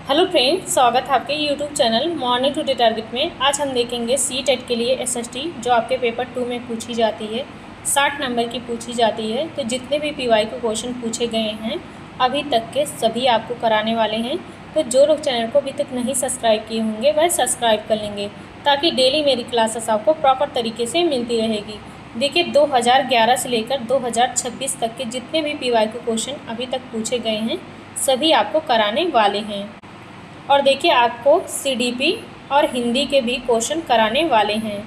Hello friends, स्वागत है आपके YouTube channel Morning Today Target में। आज हम देखेंगे सी-टेट के लिए एसएसटी जो आपके पेपर 2 में पूछी जाती है, 60 नंबर की पूछी जाती है। तो जितने भी पीवाई के क्वेश्चन पूछे गए हैं अभी तक के सभी आपको कराने वाले हैं। तो जो लोग चैनल को अभी तक नहीं सब्सक्राइब किए होंगे वह सब्सक्राइब कर लेंगे ताकि डेली मेरी क्लासेस आपको प्रॉपर तरीके से मिलती रहेगी। देखिए 2011 से लेकर 2026 तक के जितने भी पीवाई के क्वेश्चन अभी तक पूछे गए हैं सभी आपको कराने वाले हैं। और देखिए आपको सीडीपी और हिंदी के भी क्वेश्चन कराने वाले हैं।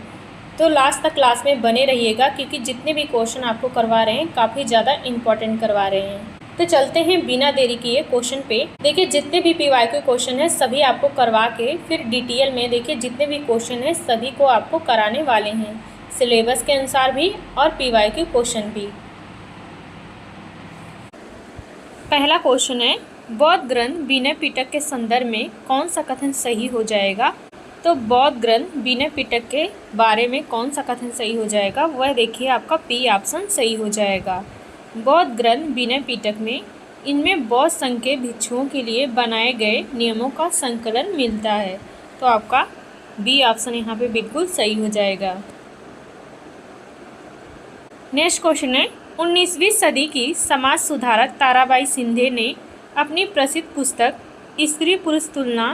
तो लास्ट तक क्लास में बने रहिएगा क्योंकि जितने भी क्वेश्चन आपको करवा रहे हैं काफ़ी ज़्यादा इम्पोर्टेंट करवा रहे हैं। तो चलते हैं बिना देरी किए क्वेश्चन पे। देखिए जितने भी पीवाई के क्वेश्चन हैं सभी आपको करवा के फिर डिटेल में देखिए जितने भी क्वेश्चन हैं सभी को आपको कराने वाले हैं, सिलेबस के अनुसार भी और पीवाई के क्वेश्चन भी। पहला क्वेश्चन है, बौद्ध ग्रंथ विनय पिटक के संदर्भ में कौन सा कथन सही हो जाएगा। तो बौद्ध ग्रंथ विनय पिटक के बारे में कौन सा कथन सही हो जाएगा, वह देखिए आपका पी ऑप्शन सही हो जाएगा। बौद्ध ग्रंथ विनय पिटक में इनमें बौद्ध संघ के भिक्षुओं के लिए बनाए गए नियमों का संकलन मिलता है। तो आपका बी ऑप्शन यहाँ पे बिल्कुल सही हो जाएगा। नेक्स्ट क्वेश्चन है, 19वीं सदी की समाज सुधारक ताराबाई सिंधे ने अपनी प्रसिद्ध पुस्तक स्त्री पुरुष तुलना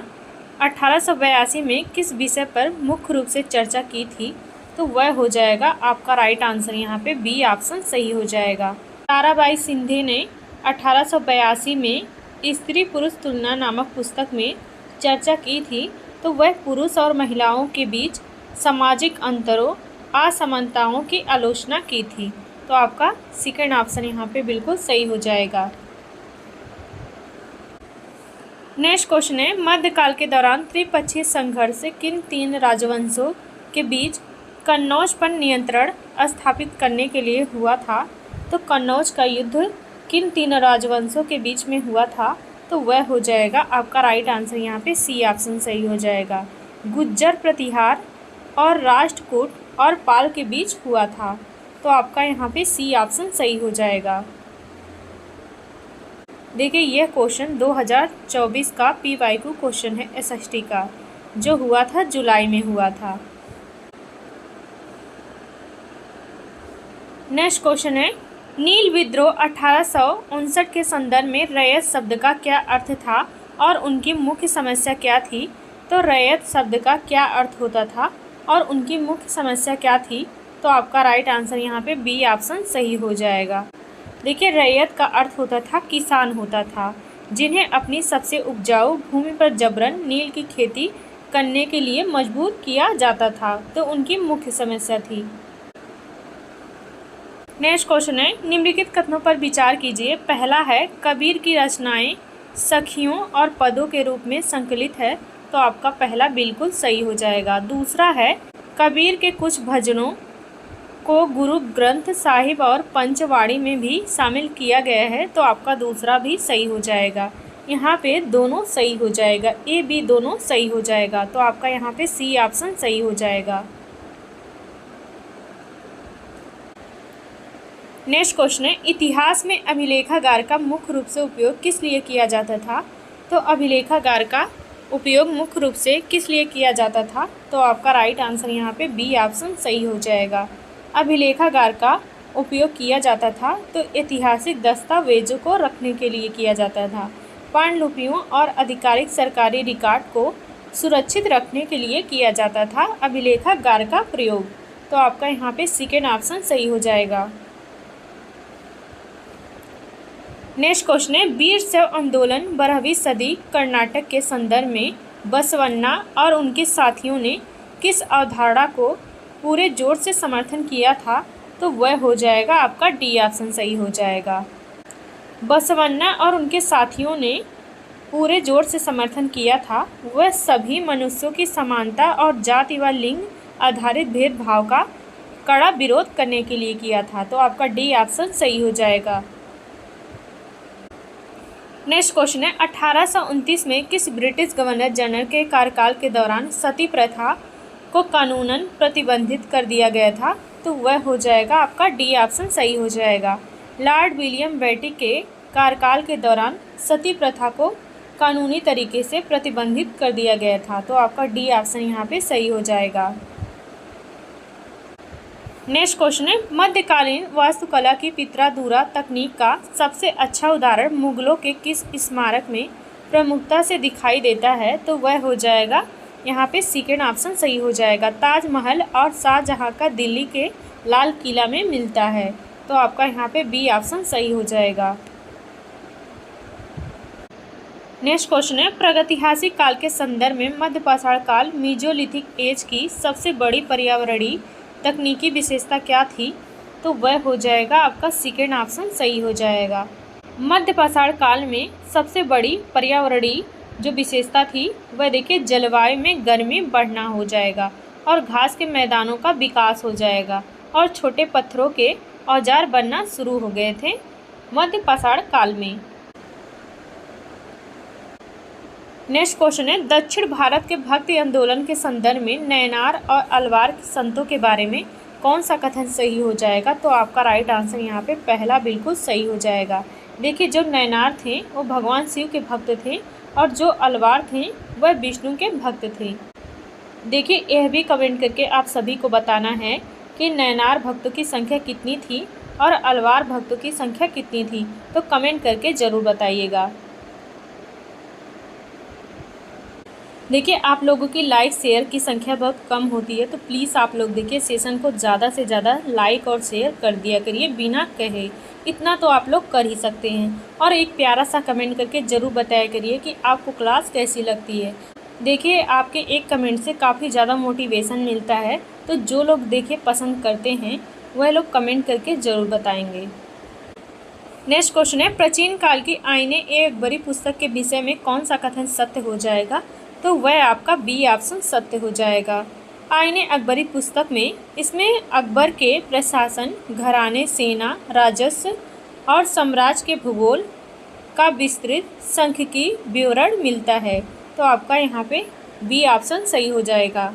1882 में किस विषय पर मुख्य रूप से चर्चा की थी। तो वह हो जाएगा आपका राइट आंसर यहाँ पे बी ऑप्शन सही हो जाएगा। ताराबाई सिंधे ने 1882 में स्त्री पुरुष तुलना नामक पुस्तक में चर्चा की थी। तो वह पुरुष और महिलाओं के बीच सामाजिक अंतरों असमानताओं की आलोचना की थी। तो आपका सेकंड ऑप्शन यहाँ पे बिल्कुल सही हो जाएगा। नेक्स्ट क्वेश्चन है, मध्यकाल के दौरान त्रिपक्षीय संघर्ष किन तीन राजवंशों के बीच कन्नौज पर नियंत्रण स्थापित करने के लिए हुआ था। तो कन्नौज का युद्ध किन तीन राजवंशों के बीच में हुआ था। तो वह हो जाएगा आपका राइट आंसर यहाँ पे सी ऑप्शन सही हो जाएगा। गुज्जर प्रतिहार और राष्ट्रकूट और पाल के बीच हुआ था। तो आपका यहाँ पे सी ऑप्शन सही हो जाएगा। देखिए यह क्वेश्चन 2024 का पीवाईक्यू क्वेश्चन है एसएसटी का, जो हुआ था जुलाई में हुआ था। नेक्स्ट क्वेश्चन है, नील विद्रोह 1859 के संदर्भ में रैयत शब्द का क्या अर्थ था और उनकी मुख्य समस्या क्या थी। तो रैयत शब्द का क्या अर्थ होता था और उनकी मुख्य समस्या क्या थी। तो आपका राइट आंसर यहाँ पे बी ऑप्शन सही हो जाएगा। देखिए रैयत का अर्थ होता था किसान होता था, जिन्हें अपनी सबसे उपजाऊ भूमि पर जबरन नील की खेती करने के लिए मजबूर किया जाता था। तो उनकी मुख्य समस्या थी। नेक्स्ट क्वेश्चन है, निम्नलिखित कथनों पर विचार कीजिए। पहला है, कबीर की रचनाएं सखियों और पदों के रूप में संकलित है। तो आपका पहला बिल्कुल सही हो जाएगा। दूसरा है, कबीर के कुछ भजनों को गुरु ग्रंथ साहिब और पंचवाड़ी में भी शामिल किया गया है। तो आपका दूसरा भी सही हो जाएगा। यहाँ पे दोनों सही हो जाएगा, ए बी दोनों सही हो जाएगा। तो आपका यहाँ पे सी ऑप्शन सही हो जाएगा। नेक्स्ट क्वेश्चन है, इतिहास में अभिलेखागार का मुख्य रूप से उपयोग किस लिए किया जाता था। तो अभिलेखागार का उपयोग मुख्य रूप से किस लिए किया जाता था। तो आपका राइट आंसर यहाँ पे बी ऑप्शन सही हो जाएगा। अभिलेखागार का उपयोग किया जाता था तो ऐतिहासिक दस्तावेजों को रखने के लिए किया जाता था। पांडुलिपियों और आधिकारिक सरकारी रिकॉर्ड को सुरक्षित रखने के लिए किया जाता था अभिलेखागार का प्रयोग। तो आपका यहाँ पे सेकेंड ऑप्शन सही हो जाएगा। नेक्स्ट क्वेश्चन है, वीर शैव आंदोलन 12वीं सदी कर्नाटक के संदर्भ में बसवन्ना और उनके साथियों ने किस अवधारणा को पूरे जोर से समर्थन किया था। तो वह हो जाएगा आपका डी ऑप्शन सही हो जाएगा। बसवन्ना और उनके साथियों ने पूरे जोर से समर्थन किया था। वह सभी मनुष्यों की समानता और जाति व लिंग आधारित भेदभाव का कड़ा विरोध करने के लिए किया था। तो आपका डी ऑप्शन सही हो जाएगा। नेक्स्ट क्वेश्चन है, 1829 में किस ब्रिटिश गवर्नर जनरल के कार्यकाल के दौरान सती प्रथा को कानूनन प्रतिबंधित कर दिया गया था। तो वह हो जाएगा आपका डी ऑप्शन सही हो जाएगा। लॉर्ड विलियम बेटी के कार्यकाल के दौरान सती प्रथा को कानूनी तरीके से प्रतिबंधित कर दिया गया था। तो आपका डी ऑप्शन यहाँ पे सही हो जाएगा। नेक्स्ट क्वेश्चन है, मध्यकालीन वास्तुकला की पित्रादुरा तकनीक का सबसे अच्छा उदाहरण मुगलों के किस स्मारक में प्रमुखता से दिखाई देता है? तो वह हो जाएगा यहाँ पे सेकंड ऑप्शन सही हो जाएगा, ताजमहल और शाहजहाँ का दिल्ली के लाल किला में मिलता है। तो आपका यहाँ पे बी ऑप्शन सही हो जाएगा। नेक्स्ट क्वेश्चन है, प्रागैतिहासिक काल के संदर्भ में मध्यपाषाण काल मीजोलिथिक एज की सबसे बड़ी पर्यावरणीय तकनीकी विशेषता क्या थी? तो वह हो जाएगा आपका सेकंड ऑप्शन सही हो जाएगा। मध्यपाषाण काल में सबसे बड़ी पर्यावरणीय जो विशेषता थी वह देखिए जलवायु में गर्मी बढ़ना हो जाएगा और घास के मैदानों का विकास हो जाएगा और छोटे पत्थरों के औजार बनना शुरू हो गए थे मध्यपाषाण काल में। नेक्स्ट क्वेश्चन है, दक्षिण भारत के भक्ति आंदोलन के संदर्भ में नैनार और अलवार संतों के बारे में कौन सा कथन सही हो जाएगा? तो आपका राइट आंसर यहाँ पे पहला बिल्कुल सही हो जाएगा। देखिए जो नैनार थे वो भगवान शिव के भक्त थे और जो अलवार थे वह विष्णु के भक्त थे। देखिए यह भी कमेंट करके आप सभी को बताना है कि नैनार भक्तों की संख्या कितनी थी और अलवार भक्तों की संख्या कितनी थी, तो कमेंट करके ज़रूर बताइएगा। देखिए आप लोगों की लाइक शेयर की संख्या बहुत कम होती है, तो प्लीज़ आप लोग देखिए सेशन को ज़्यादा से ज़्यादा लाइक और शेयर कर दिया करिए बिना कहे, इतना तो आप लोग कर ही सकते हैं। और एक प्यारा सा कमेंट करके ज़रूर बताया करिए कि आपको क्लास कैसी लगती है। देखिए आपके एक कमेंट से काफ़ी ज़्यादा मोटिवेशन मिलता है, तो जो लोग देखिए पसंद करते हैं वह लोग कमेंट करके ज़रूर बताएँगे। नेक्स्ट क्वेश्चन है, प्राचीन काल की आईने ए अकबरी पुस्तक के विषय में कौन सा कथन सत्य हो जाएगा? तो वह आपका बी ऑप्शन सत्य हो जाएगा। आईने अकबरी पुस्तक में इसमें अकबर के प्रशासन, घराने, सेना, राजस्व और साम्राज्य के भूगोल का विस्तृत सांख्यिकी विवरण मिलता है। तो आपका यहाँ पे बी ऑप्शन सही हो जाएगा।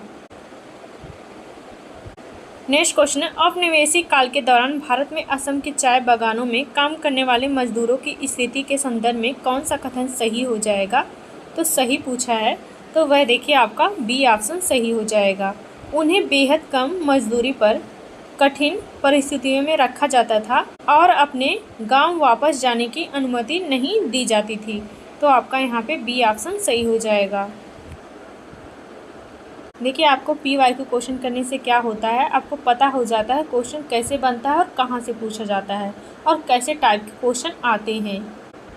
नेक्स्ट क्वेश्चन है, औपनिवेशिक काल के दौरान भारत में असम के चाय बागानों में काम करने वाले मजदूरों की स्थिति के संदर्भ में कौन सा कथन सही हो जाएगा? तो सही पूछा है, तो वह देखिए आपका बी ऑप्शन सही हो जाएगा। उन्हें बेहद कम मजदूरी पर कठिन परिस्थितियों में रखा जाता था और अपने गांव वापस जाने की अनुमति नहीं दी जाती थी। तो आपका यहाँ पे बी ऑप्शन सही हो जाएगा। देखिए आपको PY को क्वेश्चन करने से क्या होता है, आपको पता हो जाता है क्वेश्चन कैसे बनता है और कहाँ से पूछा जाता है और कैसे टाइप के क्वेश्चन आते हैं।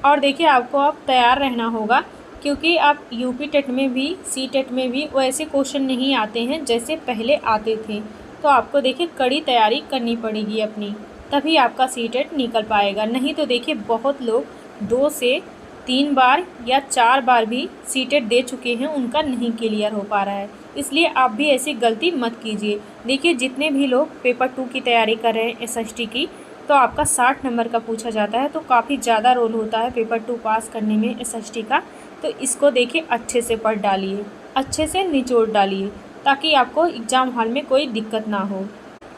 और देखिए आपको अब तैयार रहना होगा, क्योंकि आप यूपी टेट में भी CTET में भी वैसे क्वेश्चन नहीं आते हैं जैसे पहले आते थे। तो आपको देखिए कड़ी तैयारी करनी पड़ेगी अपनी, तभी आपका CTET निकल पाएगा। नहीं तो देखिए बहुत लोग 2 से 3 बार या 4 बार भी CTET दे चुके हैं, उनका नहीं क्लियर हो पा रहा है। इसलिए आप भी ऐसी गलती मत कीजिए। देखिए जितने भी लोग पेपर 2 की तैयारी कर रहे हैं SST की, तो आपका 60 नंबर का पूछा जाता है, तो काफ़ी ज़्यादा रोल होता है पेपर 2 पास करने में SST का। तो इसको देखिए अच्छे से पढ़ डालिए, अच्छे से निचोड़ डालिए, ताकि आपको एग्ज़ाम हॉल में कोई दिक्कत ना हो।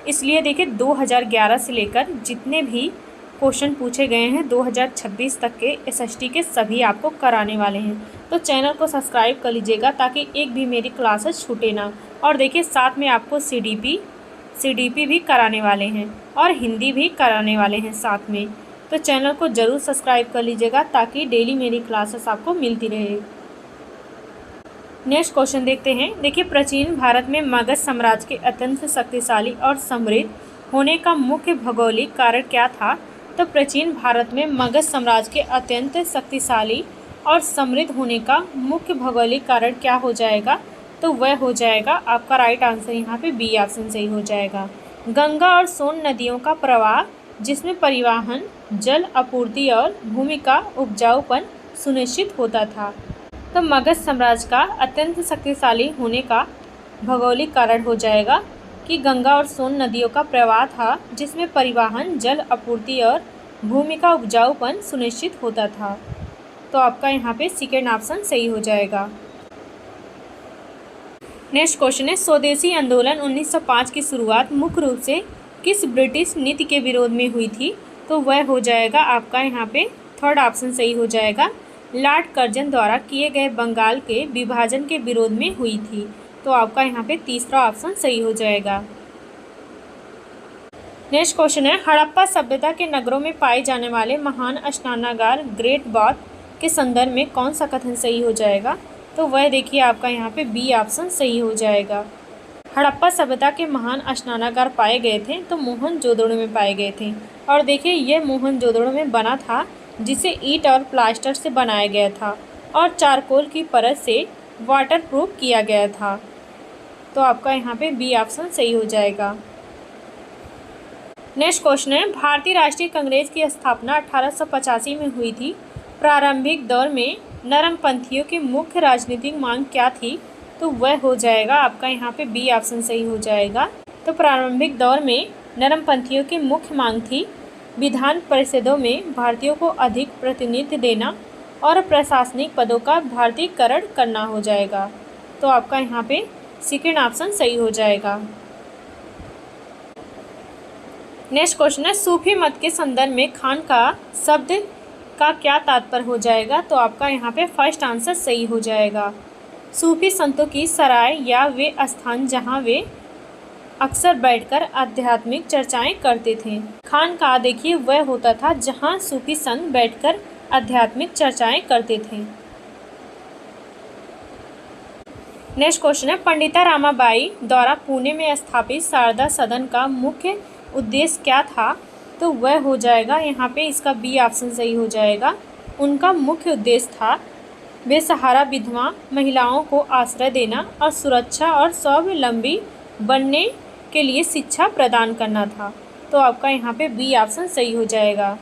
इसलिए देखिए 2011 से लेकर जितने भी क्वेश्चन पूछे गए हैं 2026 तक के SST के सभी आपको कराने वाले हैं। तो चैनल को सब्सक्राइब कर लीजिएगा ताकि एक भी मेरी क्लासेस छूटे ना। और देखिए साथ में आपको CDP भी कराने वाले हैं और हिंदी भी कराने वाले हैं साथ में। तो चैनल को ज़रूर सब्सक्राइब कर लीजिएगा ताकि डेली मेरी क्लासेस आपको मिलती रहे। नेक्स्ट क्वेश्चन देखते हैं। देखिए प्राचीन भारत में मगध साम्राज्य के अत्यंत शक्तिशाली और समृद्ध होने का मुख्य भौगोलिक कारण क्या था? तो प्राचीन भारत में मगध साम्राज्य के अत्यंत शक्तिशाली और समृद्ध होने का मुख्य भौगोलिक कारण क्या हो जाएगा? तो वह हो जाएगा आपका राइट आंसर यहाँ पे बी ऑप्शन सही हो जाएगा। गंगा और सोन नदियों का प्रवाह, जिसमें परिवहन, जल आपूर्ति और भूमि का उपजाऊपन सुनिश्चित होता था। तो मगध साम्राज्य का अत्यंत शक्तिशाली होने का भौगोलिक कारण हो जाएगा कि गंगा और सोन नदियों का प्रवाह था, जिसमें परिवहन, जल आपूर्ति और भूमि का उपजाऊपन सुनिश्चित होता था। तो आपका यहाँ पे सेकंड ऑप्शन सही हो जाएगा। नेक्स्ट क्वेश्चन है, स्वदेशी आंदोलन 1905 की शुरुआत मुख्य रूप से किस ब्रिटिश नीति के विरोध में हुई थी? तो वह हो जाएगा आपका यहाँ पे थर्ड ऑप्शन सही हो जाएगा, लॉर्ड कर्जन द्वारा किए गए बंगाल के विभाजन के विरोध में हुई थी। तो आपका यहाँ पे तीसरा ऑप्शन सही हो जाएगा। नेक्स्ट क्वेश्चन है, हड़प्पा सभ्यता के नगरों में पाए जाने वाले महान स्नानागार ग्रेट बाथ के संदर्भ में कौन सा कथन सही हो जाएगा? तो वह देखिए आपका यहाँ पे बी ऑप्शन सही हो जाएगा। हड़प्पा सभ्यता के महान स्नानागार पाए गए थे तो मोहनजोदड़ो में पाए गए थे। और देखिए ये मोहनजोदड़ो में बना था जिसे ईंट और प्लास्टर से बनाया गया था और चारकोल की परत से वाटरप्रूफ किया गया था। तो आपका यहाँ पे बी ऑप्शन सही हो जाएगा। नेक्स्ट क्वेश्चन है, भारतीय राष्ट्रीय कांग्रेस की स्थापना 1885 में हुई थी। प्रारंभिक दौर में नरमपंथियों की मुख्य राजनीतिक मांग क्या थी? तो वह हो जाएगा आपका यहाँ पे बी ऑप्शन सही हो जाएगा। तो प्रारंभिक दौर में नरमपंथियों की मुख्य मांग थी विधान परिषदों में भारतीयों को अधिक प्रतिनिधित्व देना और प्रशासनिक पदों का भारतीयकरण करना हो जाएगा। तो आपका यहाँ पे सेकेंड ऑप्शन सही हो जाएगा। नेक्स्ट क्वेश्चन है, सूफी मत के संदर्भ में खान का शब्द का क्या तात्पर्य हो जाएगा? तो आपका यहाँ पे फर्स्ट आंसर सही हो जाएगा। सूफी संतों की सराय या वे स्थान जहाँ वे अक्सर बैठकर आध्यात्मिक चर्चाएं करते थे। खान का देखिए वह होता था जहाँ सूफी संत बैठकर आध्यात्मिक चर्चाएं करते थे। नेक्स्ट क्वेश्चन है, पंडिता रामाबाई द्वारा पुणे में स्थापित शारदा सदन का मुख्य उद्देश्य क्या था? तो वह हो जाएगा यहाँ पे इसका बी ऑप्शन सही हो जाएगा। उनका मुख्य उद्देश्य था बेसहारा विधवा महिलाओं को आश्रय देना और सुरक्षा और स्वावलंबी बनने के लिए शिक्षा प्रदान करना था। तो आपका यहाँ पे बी ऑप्शन सही हो जाएगा।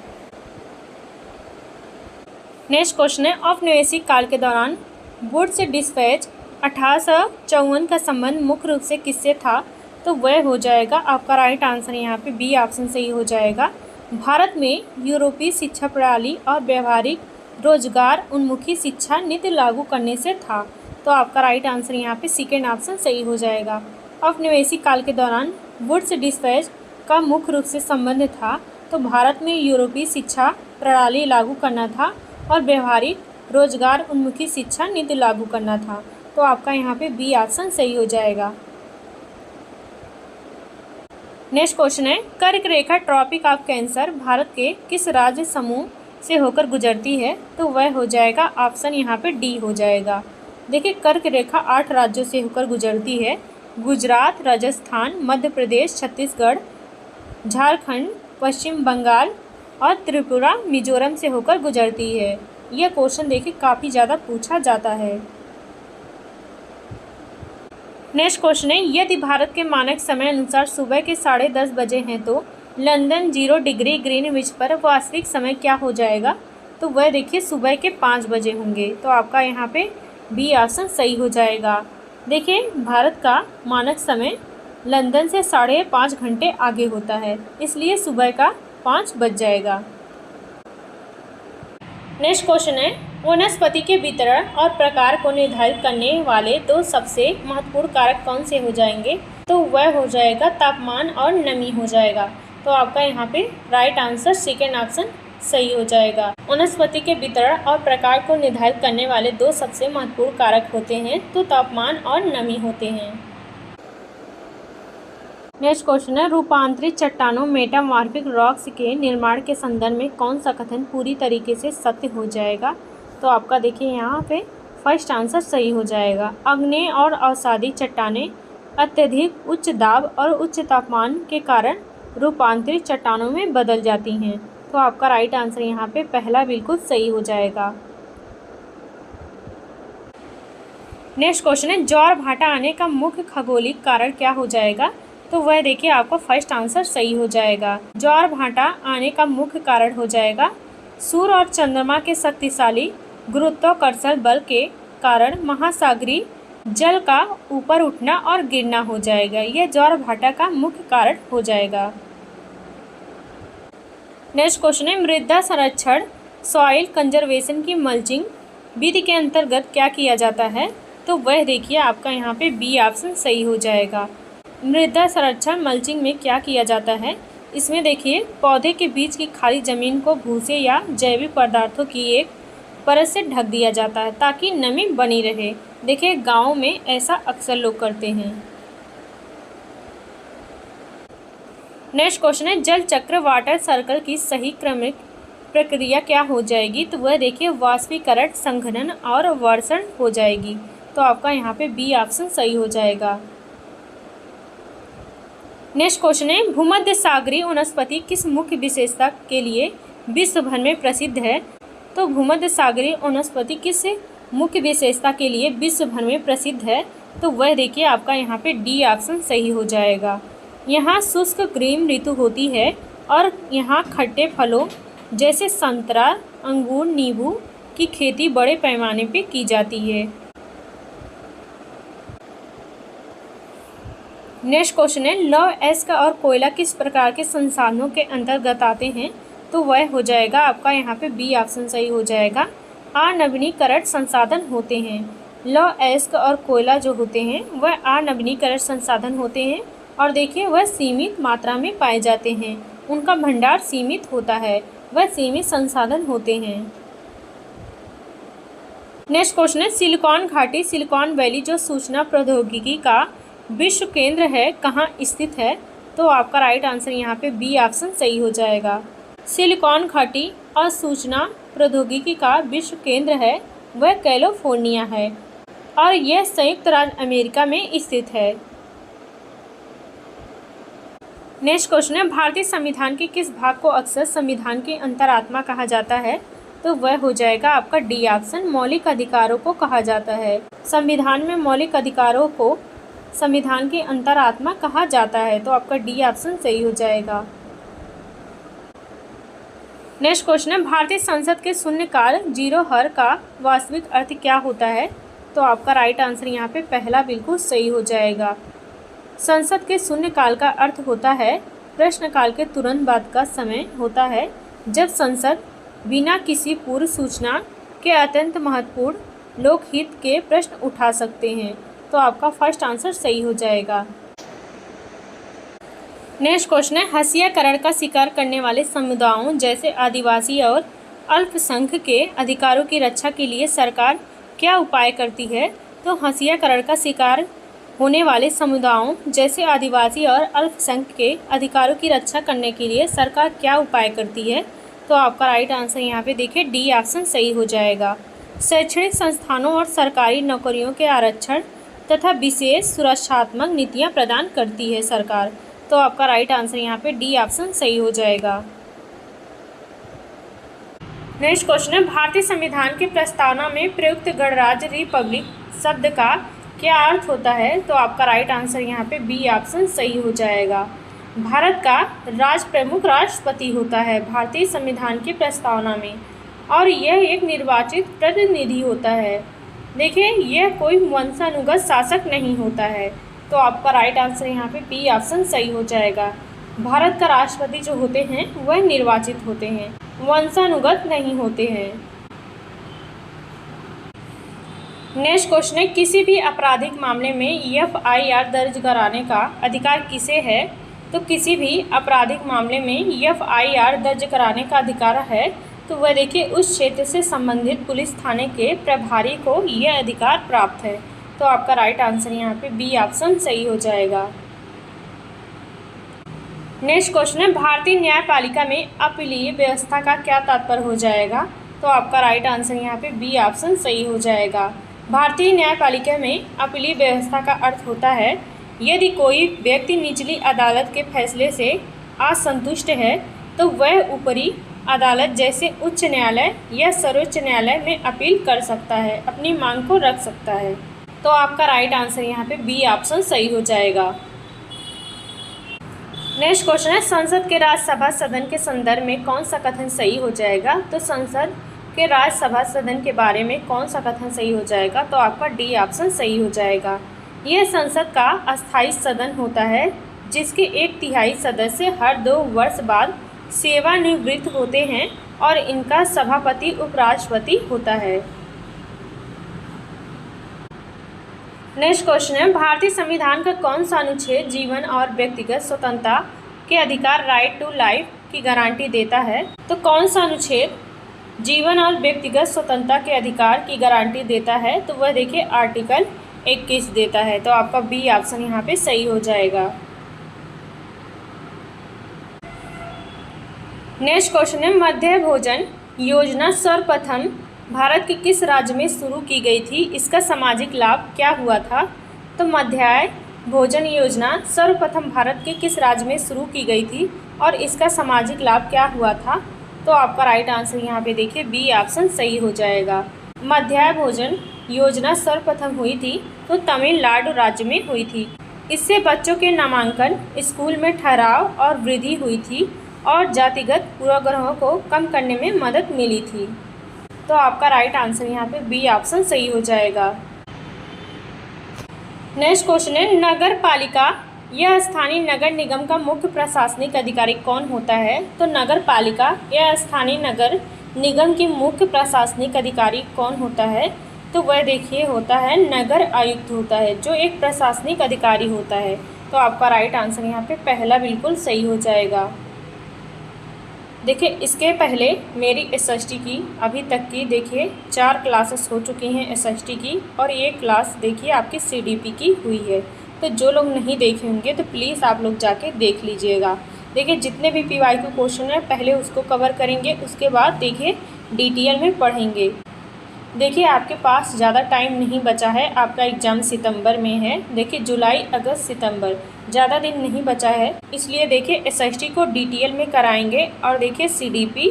नेक्स्ट क्वेश्चन है, औपनिवेशिक काल के दौरान वुड्स डिस्पैच 1854 का संबंध मुख्य रूप से किससे था? तो वह हो जाएगा आपका राइट आंसर यहाँ पे बी ऑप्शन सही हो जाएगा। भारत में यूरोपीय शिक्षा प्रणाली और व्यवहारिक रोजगार उन्मुखी शिक्षा नीति लागू करने से था। तो आपका राइट आंसर यहाँ पे सेकेंड ऑप्शन सही हो जाएगा। औपनिवेशिक काल के दौरान वुड्स डिस्पैच का मुख्य रूप से संबंध था तो भारत में यूरोपीय शिक्षा प्रणाली लागू करना था और व्यवहारिक रोजगार उन्मुखी शिक्षा नीति लागू करना था। तो आपका यहाँ पे बी ऑप्शन सही हो जाएगा। नेक्स्ट क्वेश्चन है, कर्क रेखा ट्रॉपिक ऑफ कैंसर भारत के किस राज्य समूह से होकर गुजरती है? तो वह हो जाएगा ऑप्शन यहाँ पे डी हो जाएगा। देखिए कर्क रेखा 8 राज्यों से होकर गुजरती है। गुजरात, राजस्थान, मध्य प्रदेश, छत्तीसगढ़, झारखंड, पश्चिम बंगाल और त्रिपुरा मिजोरम से होकर गुजरती है। यह क्वेश्चन देखिए काफ़ी ज़्यादा पूछा जाता है। नेक्स्ट क्वेश्चन है, यदि भारत के मानक समय अनुसार सुबह के 10:30 बजे हैं तो लंदन 0 डिग्री ग्रीनविच पर वास्तविक समय क्या हो जाएगा? तो वह देखिए सुबह के 5 बजे होंगे। तो आपका यहाँ पे बी ऑप्शन सही हो जाएगा। देखिए भारत का मानक समय लंदन से 5.5 घंटे आगे होता है, इसलिए सुबह का 5 बज जाएगा। नेक्स्ट क्वेश्चन है, वनस्पति के वितरण और प्रकार को निर्धारित करने वाले 2 सबसे महत्वपूर्ण कारक कौन से हो जाएंगे? तो वह हो जाएगा तापमान और नमी हो जाएगा। तो आपका यहाँ पे राइट आंसर सेकेंड ऑप्शन सही हो जाएगा। वनस्पति के वितरण और प्रकार को निर्धारित करने वाले 2 सबसे महत्वपूर्ण कारक होते हैं तो तापमान और नमी होते हैं। नेक्स्ट क्वेश्चन है, रूपांतरित चट्टानों मेटामॉर्फिक रॉक्स के निर्माण के संदर्भ में कौन सा कथन पूरी तरीके से सत्य हो जाएगा? तो आपका देखिए यहाँ पे फर्स्ट आंसर सही हो जाएगा। आग्नेय और अवसादी चट्टानें अत्यधिक उच्च दाब और उच्च तापमान के कारण रूपांतरित चट्टानों में बदल जाती हैं। तो आपका राइट आंसर यहाँ पे पहला बिल्कुल सही हो जाएगा। नेक्स्ट क्वेश्चन है, ज्वार भाटा आने का मुख्य खगोलिक कारण क्या हो जाएगा? तो वह देखिए आपका फर्स्ट आंसर सही हो जाएगा। ज्वार भाटा आने का मुख्य कारण हो जाएगा सूर्य और चंद्रमा के शक्तिशाली गुरुत्वाकर्षण बल के कारण महासागरीय जल का ऊपर उठना और गिरना हो जाएगा। यह ज्वार भाटा का मुख्य कारण हो जाएगा। नेक्स्ट क्वेश्चन है, मृदा संरक्षण सॉइल कंजर्वेशन की मल्चिंग विधि के अंतर्गत क्या किया जाता है? तो वह देखिए आपका यहाँ पे बी ऑप्शन सही हो जाएगा। मृदा संरक्षण मल्चिंग में क्या किया जाता है? इसमें देखिए पौधे के बीच की खाली जमीन को भूसे या जैविक पदार्थों की एक परत से ढक दिया जाता है ताकि नमी बनी रहे। देखिए गाँव में ऐसा अक्सर लोग करते हैं। नेक्स्ट क्वेश्चन है जल चक्र वाटर सर्कल की सही क्रमिक प्रक्रिया क्या हो जाएगी? तो वह देखिए वाष्पीकरण, संघनन और वर्षण हो जाएगी। तो आपका यहाँ पे बी ऑप्शन सही हो जाएगा। नेक्स्ट क्वेश्चन है भूमध्य सागरीय वनस्पति किस मुख्य विशेषता के लिए विश्व भर में प्रसिद्ध है? तो भूमध्य सागरीय वनस्पति किस मुख्य विशेषता के लिए विश्व भर में प्रसिद्ध है? तो वह देखिए आपका यहाँ पे डी ऑप्शन सही हो जाएगा। यहाँ शुष्क ग्रीष्म ऋतु होती है और यहाँ खट्टे फलों जैसे संतरा, अंगूर, नींबू की खेती बड़े पैमाने पे की जाती है। नेक्स्ट क्वेश्चन है लौह अयस्क और कोयला किस प्रकार के संसाधनों के अंतर्गत आते हैं? तो वह हो जाएगा आपका यहाँ पे बी ऑप्शन सही हो जाएगा। अनवीनीकरण संसाधन होते हैं। लौह अयस्क और कोयला जो होते हैं वह अनवीनीकरण संसाधन होते हैं और देखिए वह सीमित मात्रा में पाए जाते हैं। उनका भंडार सीमित होता है, वह सीमित संसाधन होते हैं। नेक्स्ट क्वेश्चन है सिलिकॉन घाटी, सिलिकॉन वैली जो सूचना प्रौद्योगिकी का विश्व केंद्र है, कहाँ स्थित है? तो आपका राइट आंसर यहाँ पे बी ऑप्शन सही हो जाएगा। सिलिकॉन घाटी और सूचना प्रौद्योगिकी का विश्व केंद्र है वह कैलिफोर्निया है और यह संयुक्त राज्य अमेरिका में स्थित है। नेक्स्ट क्वेश्चन है भारतीय संविधान के किस भाग को अक्सर संविधान की अंतरात्मा कहा जाता है? तो वह हो जाएगा आपका डी ऑप्शन, मौलिक अधिकारों को कहा जाता है। संविधान में मौलिक अधिकारों को संविधान की अंतरात्मा कहा जाता है। तो आपका डी ऑप्शन सही हो जाएगा। नेक्स्ट क्वेश्चन है भारतीय संसद के शून्यकाल जीरो हर का वास्तविक अर्थ क्या होता है? तो आपका राइट आंसर यहाँ पे पहला बिल्कुल सही हो जाएगा। संसद के शून्यकाल का अर्थ होता है प्रश्नकाल के तुरंत बाद का समय होता है जब संसद बिना किसी पूर्व सूचना के अत्यंत महत्वपूर्ण लोकहित के प्रश्न उठा सकते हैं। तो आपका फर्स्ट आंसर सही हो जाएगा। नेक्स्ट क्वेश्चन है हसियाकरण का शिकार करने वाले समुदायों जैसे आदिवासी और अल्पसंख्यक के अधिकारों की रक्षा के लिए सरकार क्या उपाय करती है? तो हसियाकरण का शिकार होने वाले समुदायों जैसे आदिवासी और अल्पसंख्यक के अधिकारों की रक्षा करने के लिए सरकार क्या उपाय करती है? तो आपका राइट आंसर यहाँ पे देखिए डी ऑप्शन सही हो जाएगा। शैक्षणिक संस्थानों और सरकारी नौकरियों के आरक्षण तथा विशेष सुरक्षात्मक नीतियाँ प्रदान करती है सरकार। तो आपका राइट आंसर यहाँ पे डी ऑप्शन सही हो जाएगा। नेक्स्ट क्वेश्चन है भारतीय संविधान की प्रस्तावना में प्रयुक्त गणराज्य रिपब्लिक शब्द का क्या अर्थ होता है? तो आपका राइट आंसर यहाँ पे बी ऑप्शन सही हो जाएगा। भारत का राष्ट्र प्रमुख राष्ट्रपति होता है भारतीय संविधान की प्रस्तावना में और यह एक निर्वाचित प्रतिनिधि होता है। देखिए यह कोई वंशानुगत शासक नहीं होता है। तो आपका राइट आंसर यहाँ पे बी ऑप्शन सही हो जाएगा। भारत का राष्ट्रपति जो होते हैं वह निर्वाचित होते हैं, वंशानुगत नहीं होते हैं। नेक्स्ट क्वेश्चन है किसी भी आपराधिक मामले में एफआईआर दर्ज कराने का अधिकार किसे है? तो किसी भी आपराधिक मामले में एफआईआर दर्ज कराने का अधिकार है तो वह देखिए उस क्षेत्र से संबंधित पुलिस थाने के प्रभारी को यह अधिकार प्राप्त है। तो आपका राइट आंसर यहाँ पे बी ऑप्शन सही हो जाएगा। नेक्स्ट क्वेश्चन है भारतीय न्यायपालिका में अपीलीय व्यवस्था का क्या तात्पर्य हो जाएगा? तो आपका राइट आंसर यहाँ पे बी ऑप्शन सही हो जाएगा। भारतीय न्यायपालिका में अपीलीय व्यवस्था का अर्थ होता है यदि कोई व्यक्ति निचली अदालत के फैसले से असंतुष्ट है तो वह ऊपरी अदालत जैसे उच्च न्यायालय या सर्वोच्च न्यायालय में अपील कर सकता है, अपनी मांग को रख सकता है। तो आपका राइट आंसर यहाँ पे बी ऑप्शन सही हो जाएगा। नेक्स्ट क्वेश्चन है संसद के राज्यसभा सदन के संदर्भ में कौन सा कथन सही हो जाएगा? तो संसद के राज्यसभा सदन के बारे में कौन सा कथन सही हो जाएगा? तो आपका डी ऑप्शन सही हो जाएगा। यह संसद का अस्थायी सदन होता है जिसके 1/3 सदस्य हर 2 वर्ष बाद सेवानिवृत्त होते हैं और इनका सभापति उपराष्ट्रपति होता है। नेक्स्ट क्वेश्चन है भारतीय संविधान का कौन सा अनुच्छेद जीवन और व्यक्तिगत स्वतंत्रता के अधिकार राइट टू लाइफ की गारंटी देता है? तो कौन सा अनुच्छेद जीवन और व्यक्तिगत स्वतंत्रता के अधिकार की गारंटी देता है, तो वह देखिए आर्टिकल 21 देता है। तो आपका बी ऑप्शन यहाँ पे सही हो जाएगा। नेक्स्ट क्वेश्चन है, मध्याह्न भोजन योजना सर्वप्रथम भारत के किस राज्य में शुरू की गई थी? इसका सामाजिक लाभ क्या हुआ था? तो मध्याह्न भोजन योजना सर्वप्रथम भारत के किस राज्य में शुरू की गई थी और इसका सामाजिक लाभ क्या हुआ था? तो आपका राइट आंसर यहाँ पे देखिए बी ऑप्शन सही हो जाएगा। मध्याह्न भोजन योजना सर्वप्रथम हुई थी तो तमिलनाडु राज्य में हुई थी। इससे बच्चों के नामांकन, स्कूल में ठहराव और वृद्धि हुई थी और जातिगत पूर्वाग्रहों को कम करने में मदद मिली थी। तो आपका राइट आंसर यहाँ पे बी ऑप्शन सही हो जाएगा। नेक्स्ट क्वेश्चन है, नगर पालिका या स्थानीय नगर निगम का मुख्य प्रशासनिक अधिकारी कौन होता है? तो नगर पालिका या स्थानीय नगर निगम के मुख्य प्रशासनिक अधिकारी कौन होता है? तो वह देखिए होता है नगर आयुक्त होता है, जो एक प्रशासनिक अधिकारी होता है। तो आपका राइट आंसर यहाँ पे पहला बिल्कुल सही हो जाएगा। देखिए इसके पहले मेरी एसएसटी की अभी तक की देखिए 4 क्लासेस हो चुकी हैं एसएसटी की, और ये क्लास देखिए आपकी सीडीपी की हुई है। तो जो लोग नहीं देखे होंगे तो प्लीज़ आप लोग जाके देख लीजिएगा। देखिए जितने भी पीवाईक्यू क्वेश्चन हैं पहले उसको कवर करेंगे, उसके बाद देखिए डिटेल में पढ़ेंगे। देखिए आपके पास ज़्यादा टाइम नहीं बचा है, आपका एग्ज़ाम सितंबर में है। देखिए जुलाई, अगस्त, सितंबर ज़्यादा दिन नहीं बचा है, इसलिए देखिए एसएसटी को डिटेल में कराएंगे और देखिए सीडीपी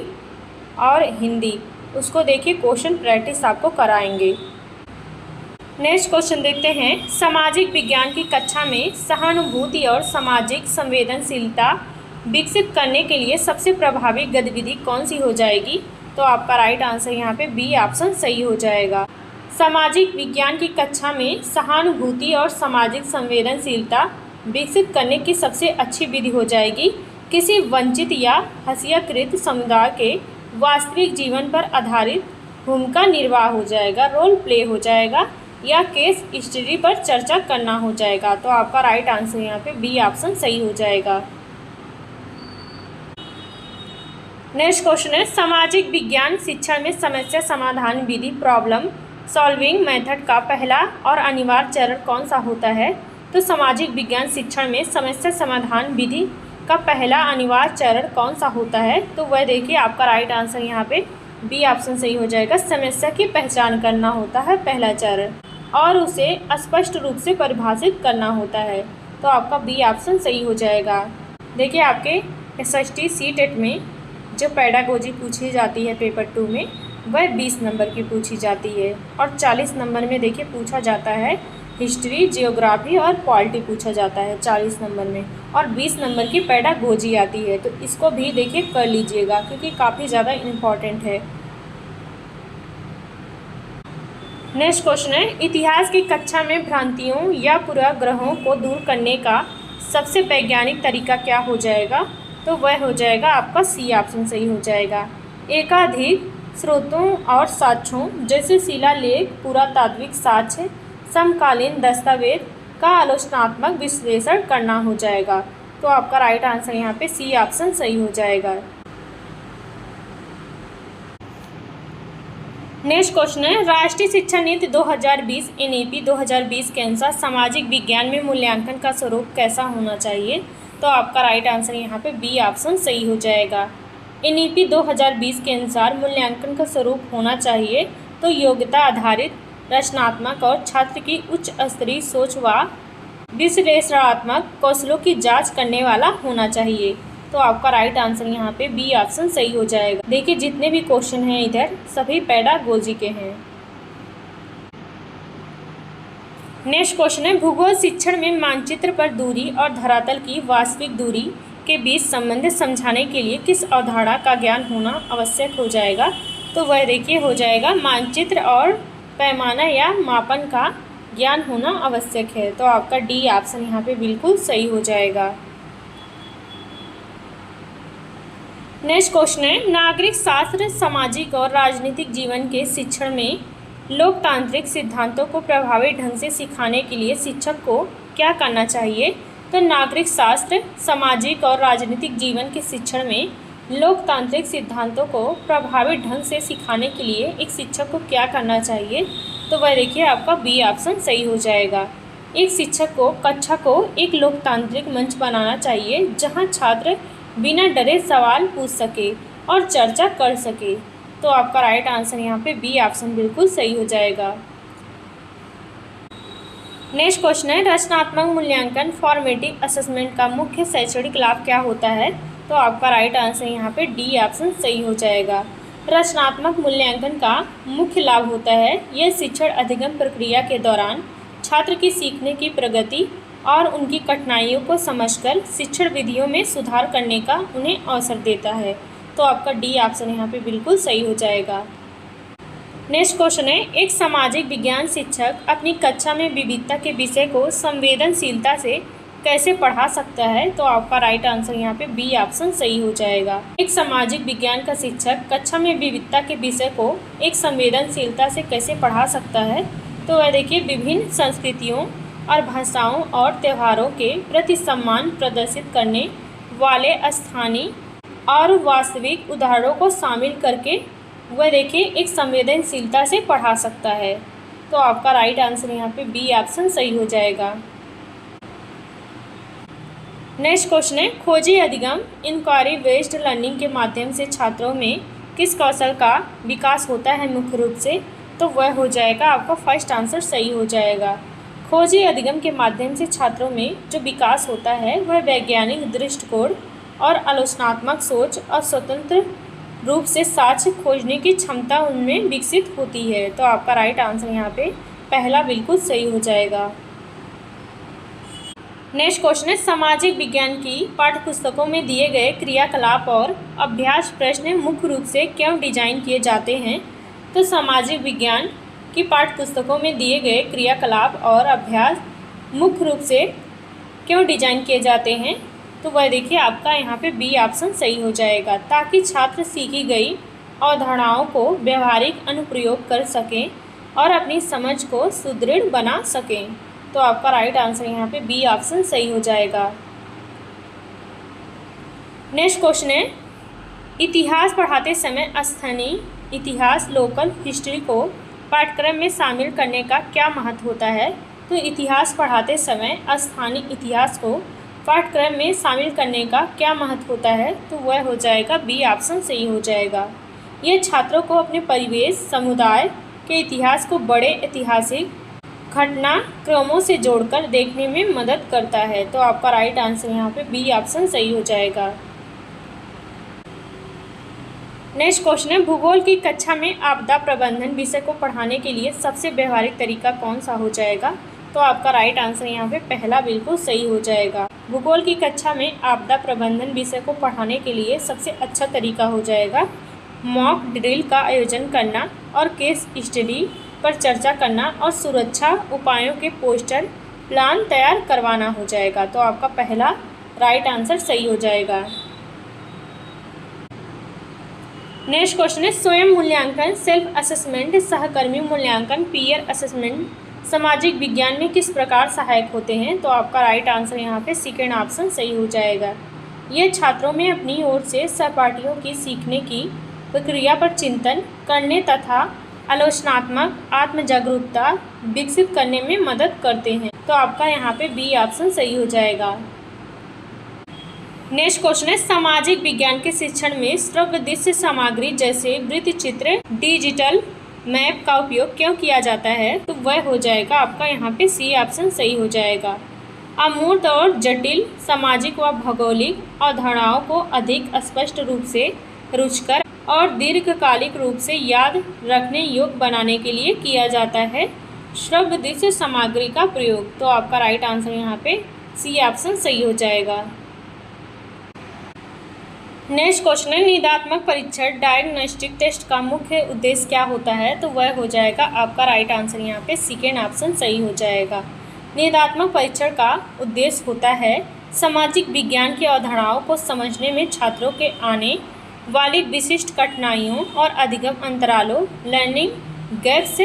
और हिंदी उसको देखिए क्वेश्चन प्रैक्टिस आपको कराएंगे। नेक्स्ट क्वेश्चन देखते हैं, सामाजिक विज्ञान की कक्षा में सहानुभूति और सामाजिक संवेदनशीलता विकसित करने के लिए सबसे प्रभावी गतिविधि कौन सी हो जाएगी? तो आपका राइट आंसर यहाँ पे बी ऑप्शन सही हो जाएगा। सामाजिक विज्ञान की कक्षा में सहानुभूति और सामाजिक संवेदनशीलता विकसित करने की सबसे अच्छी विधि हो जाएगी किसी वंचित या हसीयकृत समुदाय के वास्तविक जीवन पर आधारित भूमिका निर्वाह हो जाएगा, रोल प्ले हो जाएगा या केस स्टडी पर चर्चा करना हो जाएगा। तो आपका राइट आंसर यहाँ पे बी ऑप्शन सही हो जाएगा। नेक्स्ट क्वेश्चन है, सामाजिक विज्ञान शिक्षा में समस्या समाधान विधि प्रॉब्लम सॉल्विंग मेथड का पहला और अनिवार्य चरण कौन सा होता है? तो सामाजिक विज्ञान शिक्षण में समस्या समाधान विधि का पहला अनिवार्य चरण कौन सा होता है? तो वह देखिए आपका राइट आंसर यहाँ पे बी ऑप्शन सही हो जाएगा। समस्या की पहचान करना होता है पहला चरण और उसे स्पष्ट रूप से परिभाषित करना होता है। तो आपका बी ऑप्शन सही हो जाएगा। देखिए आपके एसएसटी सीटेट में जो पेडागोजी पूछी जाती है पेपर 2 में वह 20 नंबर की पूछी जाती है और 40 नंबर में देखिए पूछा जाता है हिस्ट्री, जियोग्राफी और पॉलिटी पूछा जाता है 40 नंबर में, और 20 नंबर की पेडागोजी आती है। तो इसको भी देखिए कर लीजिएगा क्योंकि काफ़ी ज़्यादा इम्पॉर्टेंट है। नेक्स्ट क्वेश्चन है, इतिहास की कक्षा में भ्रांतियों या पूर्वाग्रहों को दूर करने का सबसे वैज्ञानिक तरीका क्या हो जाएगा? तो वह हो जाएगा आपका सी ऑप्शन सही हो जाएगा। एकाधिक स्रोतों और साक्ष्यों जैसे शिलालेख, पुरातात्विक साक्ष्य, समकालीन दस्तावेज का आलोचनात्मक विश्लेषण करना हो जाएगा। तो आपका राइट आंसर यहाँ पे सी ऑप्शन सही हो जाएगा। नेक्स्ट क्वेश्चन है, राष्ट्रीय शिक्षा नीति 2020 एनईपी 2020 के अनुसार सामाजिक विज्ञान में मूल्यांकन का स्वरूप कैसा होना चाहिए? तो आपका राइट आंसर यहाँ पे बी ऑप्शन सही हो जाएगा। एनईपी 2020 के अनुसार मूल्यांकन का स्वरूप होना चाहिए तो योग्यता आधारित, रचनात्मक और छात्र की उच्च स्तरीय सोच व विश्लेषणात्मक कौशलों की जांच करने वाला होना चाहिए। तो आपका राइट आंसर यहाँ पे बी ऑप्शन सही हो जाएगा। देखिए जितने भी क्वेश्चन हैं इधर सभी पेडागोजी के हैं। नेक्स्ट क्वेश्चन है, भूगोल शिक्षण में मानचित्र पर दूरी और धरातल की वास्तविक दूरी के बीच संबंध समझाने के लिए किस अवधारणा का ज्ञान होना आवश्यक हो जाएगा? तो वह देखिए हो जाएगा मानचित्र और पैमाना या मापन का ज्ञान होना आवश्यक है। तो आपका डी ऑप्शन यहाँ पे बिल्कुल सही हो जाएगा। नेक्स्ट क्वेश्चन है, नागरिक शास्त्र सामाजिक और राजनीतिक जीवन के शिक्षण में लोकतांत्रिक सिद्धांतों को प्रभावी ढंग से सिखाने के लिए शिक्षक को क्या करना चाहिए? तो नागरिक शास्त्र सामाजिक और राजनीतिक जीवन के शिक्षण में लोकतांत्रिक सिद्धांतों को प्रभावी ढंग से सिखाने के लिए एक शिक्षक को क्या करना चाहिए? तो वह देखिए आपका बी ऑप्शन सही हो जाएगा। एक शिक्षक को कक्षा को एक लोकतांत्रिक मंच बनाना चाहिए जहां छात्र बिना डरे सवाल पूछ सके और चर्चा कर सके। तो आपका राइट आंसर यहाँ पे बी ऑप्शन बिल्कुल सही हो जाएगा। नेक्स्ट क्वेश्चन है, रचनात्मक मूल्यांकन फॉर्मेटिव असेसमेंट का मुख्य शैक्षणिक लाभ क्या होता है? तो आपका राइट आंसर यहाँ पे डी ऑप्शन सही हो जाएगा। रचनात्मक मूल्यांकन का मुख्य लाभ होता है यह शिक्षण अधिगम प्रक्रिया के दौरान छात्र की सीखने की प्रगति और उनकी कठिनाइयों को समझकर शिक्षण विधियों में सुधार करने का उन्हें अवसर देता है। तो आपका डी ऑप्शन यहाँ पे बिल्कुल सही हो जाएगा। नेक्स्ट क्वेश्चन है, एक सामाजिक विज्ञान शिक्षक अपनी कक्षा में विविधता के विषय को संवेदनशीलता से कैसे पढ़ा सकता है? तो आपका राइट आंसर यहाँ पे बी ऑप्शन सही हो जाएगा। एक सामाजिक विज्ञान का शिक्षक कक्षा में विविधता के विषय को एक संवेदनशीलता से कैसे पढ़ा सकता है? तो वह देखिए विभिन्न संस्कृतियों और भाषाओं और त्योहारों के प्रति सम्मान प्रदर्शित करने वाले स्थानीय और वास्तविक उदाहरणों को शामिल करके वह देखिए एक संवेदनशीलता से पढ़ा सकता है। तो आपका राइट आंसर यहाँ पे बी ऑप्शन सही हो जाएगा। नेक्स्ट क्वेश्चन है, खोजी अधिगम इंक्वायरी बेस्ड लर्निंग के माध्यम से छात्रों में किस कौशल का विकास होता है मुख्य रूप से? तो वह हो जाएगा आपका फर्स्ट आंसर सही हो जाएगा। खोजी अधिगम के माध्यम से छात्रों में जो विकास होता है वह वैज्ञानिक दृष्टिकोण और आलोचनात्मक सोच और स्वतंत्र रूप से साक्ष्य खोजने की क्षमता उनमें विकसित होती है। तो आपका राइट आंसर यहाँ पे पहला बिल्कुल सही हो जाएगा। नेक्स्ट क्वेश्चन है, सामाजिक विज्ञान की पाठ्यपुस्तकों में दिए गए क्रियाकलाप और अभ्यास प्रश्न मुख्य रूप से क्यों डिजाइन किए जाते हैं? तो सामाजिक विज्ञान की पाठ्यपुस्तकों में दिए गए क्रियाकलाप और अभ्यास मुख्य रूप से क्यों डिजाइन किए जाते हैं? तो वह देखिए आपका यहाँ पे बी ऑप्शन सही हो जाएगा, ताकि छात्र सीखी गई अवधारणाओं को व्यवहारिक अनुप्रयोग कर सकें और अपनी समझ को सुदृढ़ बना सकें। तो आपका राइट आंसर यहाँ पे बी ऑप्शन सही हो जाएगा। नेक्स्ट क्वेश्चन है, इतिहास पढ़ाते समय स्थानीय इतिहास लोकल हिस्ट्री को पाठ्यक्रम में शामिल करने का क्या महत्व होता है? तो इतिहास पढ़ाते समय स्थानीय इतिहास को पाठ्यक्रम में शामिल करने का क्या महत्व होता है? तो वह हो जाएगा बी ऑप्शन सही हो जाएगा। यह छात्रों को अपने परिवेश समुदाय के इतिहास को बड़े ऐतिहासिक घटनाक्रमों से जोड़कर देखने में मदद करता है। तो आपका राइट आंसर यहाँ पे बी ऑप्शन सही हो जाएगा। नेक्स्ट क्वेश्चन है, भूगोल की कक्षा में आपदा प्रबंधन विषय को पढ़ाने के लिए सबसे व्यवहारिक तरीका कौन सा हो जाएगा? तो आपका राइट आंसर यहाँ पे पहला बिल्कुल सही हो जाएगा। भूगोल की कक्षा में आपदा प्रबंधन विषय को पढ़ाने के लिए सबसे अच्छा तरीका हो जाएगा मॉक ड्रिल का आयोजन करना और केस स्टडी पर चर्चा करना और सुरक्षा उपायों के पोस्टर प्लान तैयार करवाना हो जाएगा। तो आपका पहला राइट आंसर सही हो जाएगा। नेक्स्ट क्वेश्चन है, स्वयं मूल्यांकन सेल्फ असेसमेंट, सहकर्मी मूल्यांकन, पीयर असेसमेंट सामाजिक विज्ञान में किस प्रकार सहायक होते हैं? तो आपका राइट आंसर यहाँ पे सेकेंड ऑप्शन सही हो जाएगा। ये छात्रों में अपनी ओर से सहपाठियों की सीखने की प्रक्रिया पर चिंतन करने तथा आलोचनात्मक आत्मजागरूकता विकसित करने में मदद करते हैं। तो आपका यहाँ पे बी ऑप्शन सही हो जाएगा। नेक्स्ट क्वेश्चन है, सामाजिक विज्ञान के शिक्षण में श्रव्य दृश्य सामग्री जैसे वृत्त चित्र, डिजिटल मैप का उपयोग क्यों किया जाता है? तो वह हो जाएगा आपका यहाँ पे सी ऑप्शन सही हो जाएगा। अमूर्त और जटिल सामाजिक व भौगोलिक अवधारणाओं को अधिक स्पष्ट रूप से रुचिकर और दीर्घकालिक रूप से याद रखने योग्य बनाने के लिए किया जाता है श्रव्य दृश्य सामग्री का प्रयोग। तो आपका राइट आंसर यहाँ पे सी ऑप्शन सही हो जाएगा। नेक्स्ट क्वेश्चन है, निदात्मक परीक्षण डायग्नोस्टिक टेस्ट का मुख्य उद्देश्य क्या होता है? तो वह हो जाएगा आपका राइट आंसर यहाँ पे सेकेंड ऑप्शन सही हो जाएगा। निदात्मक परीक्षण का उद्देश्य होता है सामाजिक विज्ञान की अवधारणाओं को समझने में छात्रों के आने वाली विशिष्ट कठिनाइयों और अधिगम अंतरालों लर्निंग गैप्स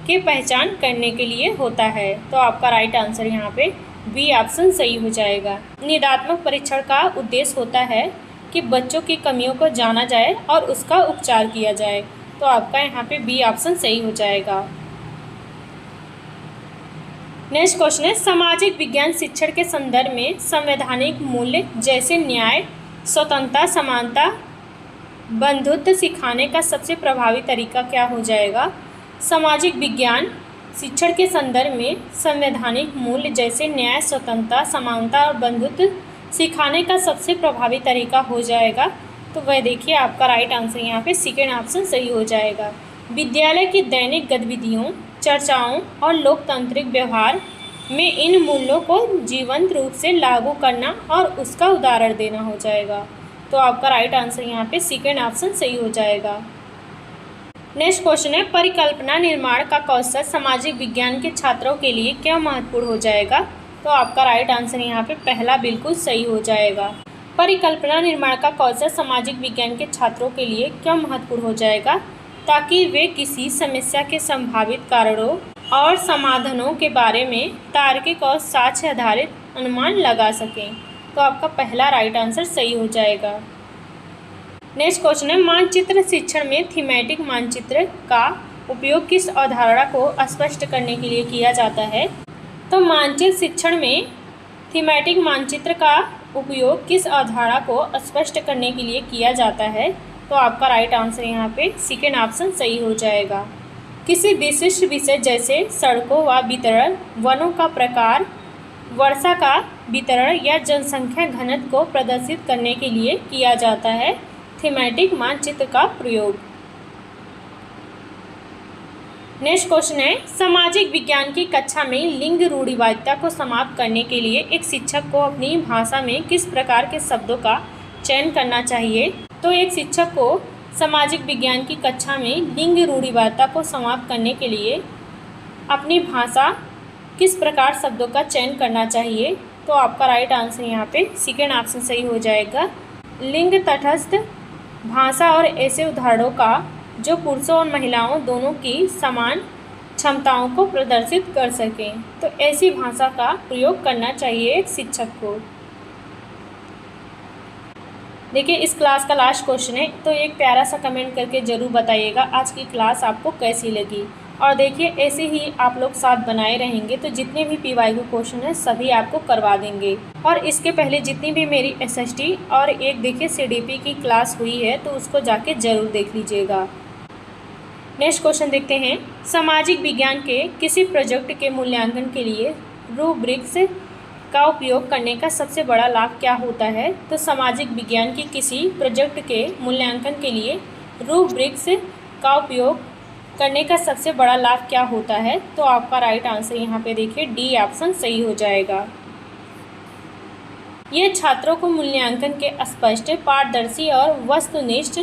के पहचान करने के लिए होता है। तो आपका राइट आंसर यहाँ पे बी ऑप्शन सही हो जाएगा। निदात्मक परीक्षण का उद्देश्य होता है कि बच्चों की कमियों को जाना जाए और उसका उपचार किया जाए। तो आपका यहाँ पे बी ऑप्शन सही हो जाएगा। नेक्स्ट क्वेश्चन है, सामाजिक विज्ञान शिक्षण के संदर्भ में संवैधानिक मूल्य जैसे न्याय, स्वतंत्रता, समानता, बंधुत्व सिखाने का सबसे प्रभावी तरीका क्या हो जाएगा? सामाजिक विज्ञान शिक्षण के संदर्भ में संवैधानिक मूल्य जैसे न्याय, स्वतंत्रता, समानता और बंधुत्व सिखाने का सबसे प्रभावी तरीका हो जाएगा। तो वह देखिए आपका राइट आंसर यहाँ पे सेकेंड ऑप्शन सही हो जाएगा। विद्यालय की दैनिक गतिविधियों, चर्चाओं और लोकतांत्रिक व्यवहार में इन मूल्यों को जीवंत रूप से लागू करना और उसका उदाहरण देना हो जाएगा। तो आपका राइट आंसर यहाँ पे सेकेंड ऑप्शन सही हो जाएगा। नेक्स्ट क्वेश्चन है, परिकल्पना निर्माण का कौशल सामाजिक विज्ञान के छात्रों के लिए क्या महत्वपूर्ण हो जाएगा? तो आपका राइट आंसर यहाँ पे पहला बिल्कुल सही हो जाएगा। परिकल्पना निर्माण का कौशल सामाजिक विज्ञान के छात्रों के लिए क्या महत्वपूर्ण हो जाएगा? ताकि वे किसी समस्या के संभावित कारणों और समाधानों के बारे में तार्किक और साक्ष्य आधारित अनुमान लगा सकें। तो आपका पहला राइट आंसर सही हो जाएगा। नेक्स्ट क्वेश्चन है, मानचित्र शिक्षण में थीमेटिक मानचित्र का उपयोग किस अवधारणा को स्पष्ट करने के लिए किया जाता है? तो मानचित्र शिक्षण में थीमेटिक मानचित्र का उपयोग किस अवधारणा को स्पष्ट करने के लिए किया जाता है? तो आपका राइट आंसर यहाँ पे सेकेंड ऑप्शन सही हो जाएगा। किसी विशिष्ट विषय जैसे सड़कों व वितरण, वनों का प्रकार, वर्षा का वितरण या जनसंख्या घनत्व को प्रदर्शित करने के लिए किया जाता है थीमेटिक मानचित्र का प्रयोग। नेक्स्ट क्वेश्चन है, सामाजिक विज्ञान की कक्षा में लिंग रूढ़िवादिता को समाप्त करने के लिए एक शिक्षक को अपनी भाषा में किस प्रकार के शब्दों का चयन करना चाहिए? तो एक शिक्षक को सामाजिक विज्ञान की कक्षा में लिंग रूढ़िवादिता को समाप्त करने के लिए अपनी भाषा किस प्रकार शब्दों का चयन करना चाहिए? तो आपका राइट आंसर यहाँ पे सेकेंड ऑप्शन सही हो जाएगा। लिंग तटस्थ भाषा और ऐसे उदाहरणों का जो पुरुषों और महिलाओं दोनों की समान क्षमताओं को प्रदर्शित कर सकें। तो ऐसी भाषा का प्रयोग करना चाहिए एक शिक्षक को। देखिए इस क्लास का लास्ट क्वेश्चन है, तो एक प्यारा सा कमेंट करके ज़रूर बताइएगा आज की क्लास आपको कैसी लगी। और देखिए ऐसे ही आप लोग साथ बनाए रहेंगे तो जितने भी PYQ क्वेश्चन हैं सभी आपको करवा देंगे। और इसके पहले जितनी भी मेरी SST और एक देखिए CDP की क्लास हुई है तो उसको जाके ज़रूर देख लीजिएगा। नेक्स्ट क्वेश्चन देखते हैं, सामाजिक विज्ञान के किसी प्रोजेक्ट के मूल्यांकन के लिए रूब्रिक्स का उपयोग करने का सबसे बड़ा लाभ क्या होता है? तो सामाजिक विज्ञान की किसी प्रोजेक्ट के मूल्यांकन के लिए रूब्रिक्स का उपयोग करने का सबसे बड़ा लाभ क्या होता है? तो आपका राइट आंसर यहाँ पे देखिए डी ऑप्शन सही हो जाएगा। ये छात्रों को मूल्यांकन के स्पष्ट, पारदर्शी और वस्तुनिष्ठ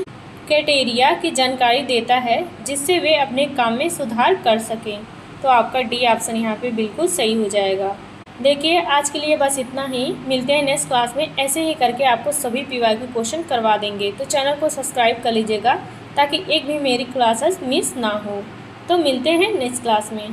क्राइटेरिया की जानकारी देता है जिससे वे अपने काम में सुधार कर सकें। तो आपका डी ऑप्शन यहाँ पे बिल्कुल सही हो जाएगा। देखिए आज के लिए बस इतना ही, मिलते हैं नेक्स्ट क्लास में। ऐसे ही करके आपको सभी PYQ क्वेश्चन करवा देंगे। तो चैनल को सब्सक्राइब कर लीजिएगा ताकि एक भी मेरी क्लासेस मिस ना हो। तो मिलते हैं नेक्स्ट क्लास में।